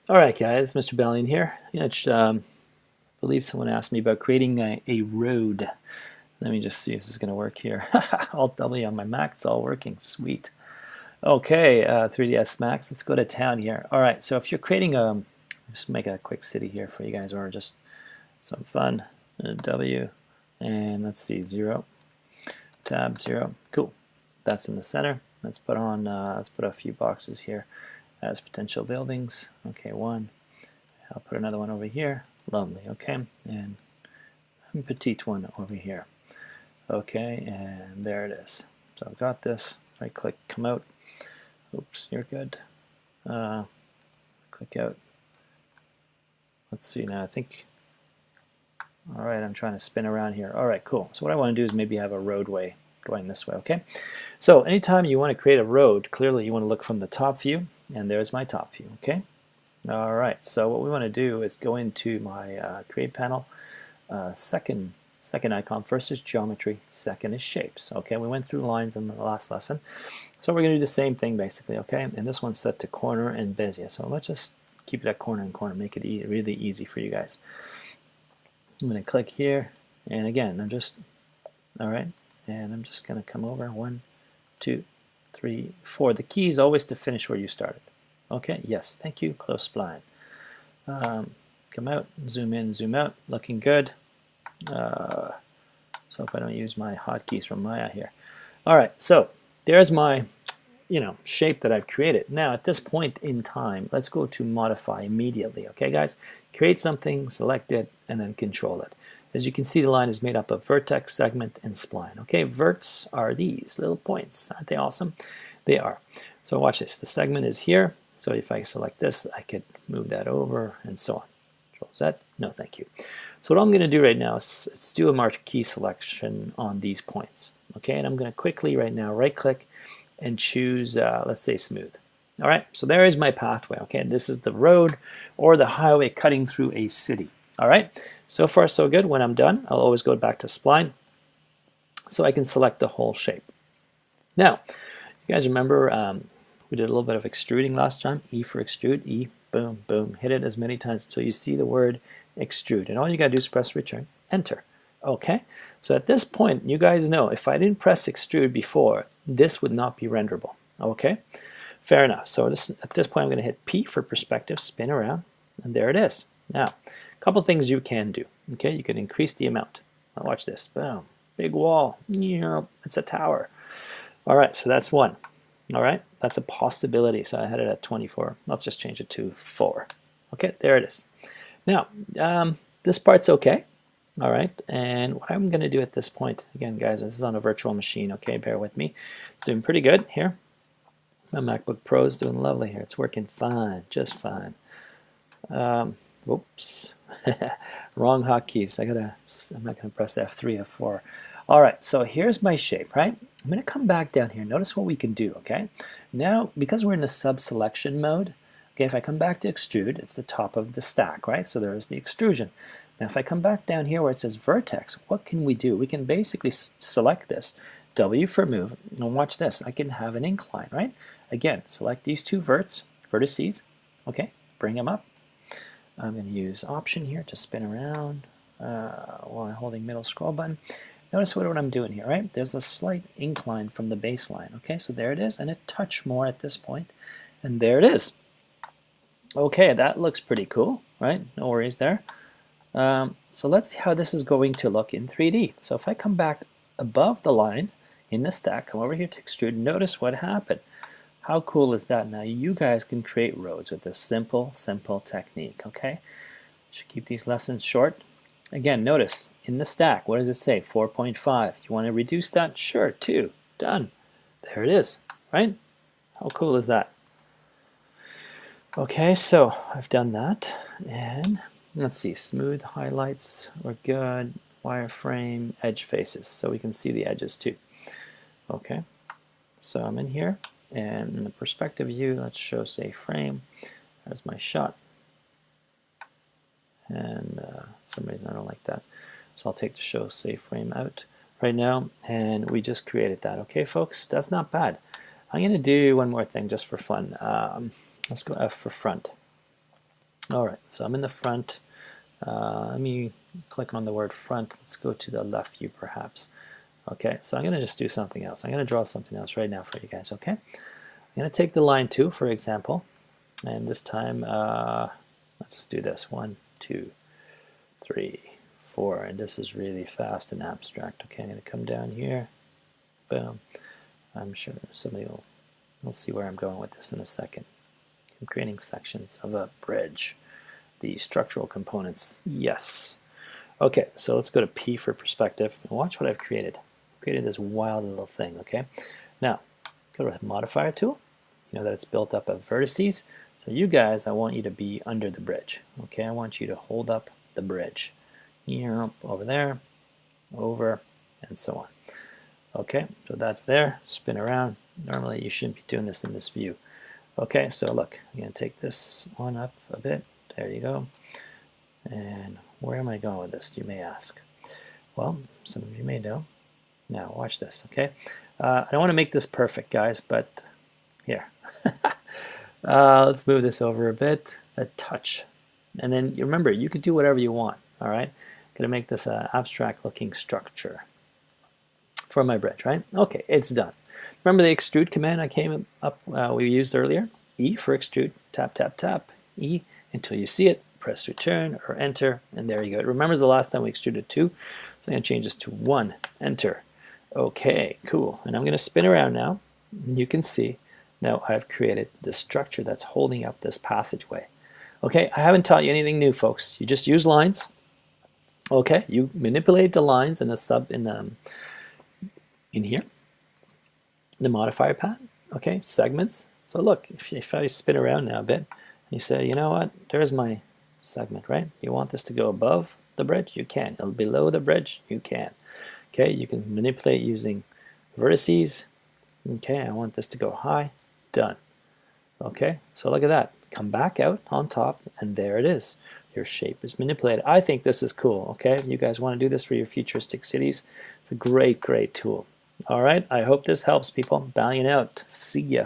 All right, guys, Mr. Balian here. I believe someone asked me about creating a road. Let me just see if this is going to work here. Alt W on my Mac, it's all working. Sweet. Okay, 3ds Max, let's go to town here. All right, so if you're creating just make a quick city here for you guys, or just some fun. W, and let's see, 0, tab 0. Cool. That's in the center. Let's put a few boxes here as potential buildings. Okay, 1. I'll put another one over here. Lovely, okay. And a petite one over here. Okay, and there it is. So I've got this. Right click, come out. Oops, you're good. Click out. Let's see now, I think, all right, I'm trying to spin around here. All right, cool. So what I want to do is maybe have a roadway going this way, okay? So anytime you want to create a road, clearly you want to look from the top view, and there's my top view, okay? All right, so what we want to do is go into my create panel. Second icon, first is geometry, second is shapes. Okay, we went through lines in the last lesson. So we're going to do the same thing basically, okay? And this one's set to corner and bezier. So let's just keep it at corner and corner, make it really easy for you guys. I'm going to click here, and again, all right, and I'm just going to come over, 1, 2, 3, 4. The key is always to finish where you started. Okay, yes, thank you, close spline. Come out, zoom in, zoom out, looking good. So if I don't use my hotkeys from Maya here. All right, so there's my shape that I've created. Now at this point in time, let's go to modify immediately. Okay, guys, create something, select it, and then control it. As you can see, the line is made up of vertex, segment, and spline. Okay, verts are these little points. Aren't they awesome? They are. So watch this. The segment is here. So if I select this, I could move that over and so on. Control Z. No, thank you. So what I'm going to do right now is let's do a marquee selection on these points. Okay, and I'm going to quickly right now right-click and choose, let's say, smooth. All right, so there is my pathway. Okay, this is the road or the highway cutting through a city. All right, so far so good. When I'm done, I'll always go back to spline so I can select the whole shape. Now, you guys remember we did a little bit of extruding last time. E for extrude, E, boom, boom. Hit it as many times until you see the word extrude. And all you got to do is press return, enter. Okay, so at this point, you guys know if I didn't press extrude before, this would not be renderable. Okay, fair enough. So at this point, I'm going to hit P for perspective, spin around, and there it is. Now, a couple things you can do. Okay, you can increase the amount. Now watch this. Boom, big wall. It's a tower. All right, so that's one. All right, that's a possibility. So I had it at 24. Let's just change it to 4. Okay, there it is. Now, this part's okay. All right, and what I'm going to do at this point, again, guys, this is on a virtual machine, okay, bear with me. It's doing pretty good here. My MacBook Pro is doing lovely here. It's working fine, just fine. Whoops, wrong hotkeys. I'm not going to press F3, F4. All right, so here's my shape, right? I'm going to come back down here. Notice what we can do, okay? Now, because we're in the sub-selection mode, okay, if I come back to extrude, it's the top of the stack, right? So there's the extrusion. Now if I come back down here where it says vertex, what can we do? We can basically select this, W for move, and watch this. I can have an incline, right? Again, select these two vertices, okay, bring them up. I'm going to use option here to spin around while holding middle scroll button. Notice what I'm doing here, right? There's a slight incline from the baseline, okay? So there it is, and a touch more at this point, and there it is. Okay, that looks pretty cool, right? No worries there. So let's see how this is going to look in 3D. So if I come back above the line in the stack, come over here to extrude, notice what happened. How cool is that? Now you guys can create roads with this simple technique, okay? Should keep these lessons short. Again, notice in the stack, what does it say? 4.5. You want to reduce that? Sure, 2. Done. There it is, right? How cool is that? Okay, so I've done that, and let's see, smooth highlights are good, wireframe, edge faces, so we can see the edges too. Okay, so I'm in here, and in the perspective view, let's show say frame. There's my shot, and for some reason I don't like that, so I'll take the show say frame out right now, and we just created that. Okay, folks, that's not bad. I'm going to do one more thing just for fun. Let's go F for front. All right, so I'm in the front. Let me click on the word front. Let's go to the left view perhaps. Okay, so I'm going to just do something else. I'm going to draw something else right now for you guys, okay? I'm going to take the line 2, for example, and this time, let's do this. 1, 2, 3, 4, and this is really fast and abstract. Okay, I'm going to come down here. Boom. I'm sure somebody will see where I'm going with this in a second. I'm creating sections of a bridge. The structural components, yes. Okay, so let's go to P for perspective. And watch what I've created. I've created this wild little thing, okay? Now, go to the modifier tool. You know that it's built up of vertices. So you guys, I want you to be under the bridge. Okay, I want you to hold up the bridge. Here, over there, over, and so on. Okay, so that's there. Spin around. Normally you shouldn't be doing this in this view. Okay, so look, I'm going to take this one up a bit. There you go. And where am I going with this, you may ask? Well, some of you may know. Now, watch this, okay? I don't want to make this perfect, guys, but here. Let's move this over a bit, a touch. And then, you remember, you can do whatever you want, all right? I'm going to make this an abstract-looking structure for my bridge, right? Okay, it's done. Remember the extrude command I came up we used earlier? E for extrude, tap, tap, tap, E until you see it, press return or enter, and there you go. It remembers the last time we extruded 2, so I'm going to change this to 1, enter. Okay, cool. And I'm going to spin around now, and you can see now I've created the structure that's holding up this passageway. Okay, I haven't taught you anything new, folks. You just use lines. Okay, you manipulate the lines in the in here, the modifier pad. Okay, segments. So look, if I spin around now a bit, you say, you know what, there's my segment, right? You want this to go above the bridge? You can. Below the bridge? You can. Okay, you can manipulate using vertices. Okay, I want this to go high. Done. Okay, so look at that. Come back out on top, and there it is. Your shape is manipulated. I think this is cool, okay? You guys want to do this for your futuristic cities? It's a great, great tool. All right, I hope this helps, people. Balian out. See ya.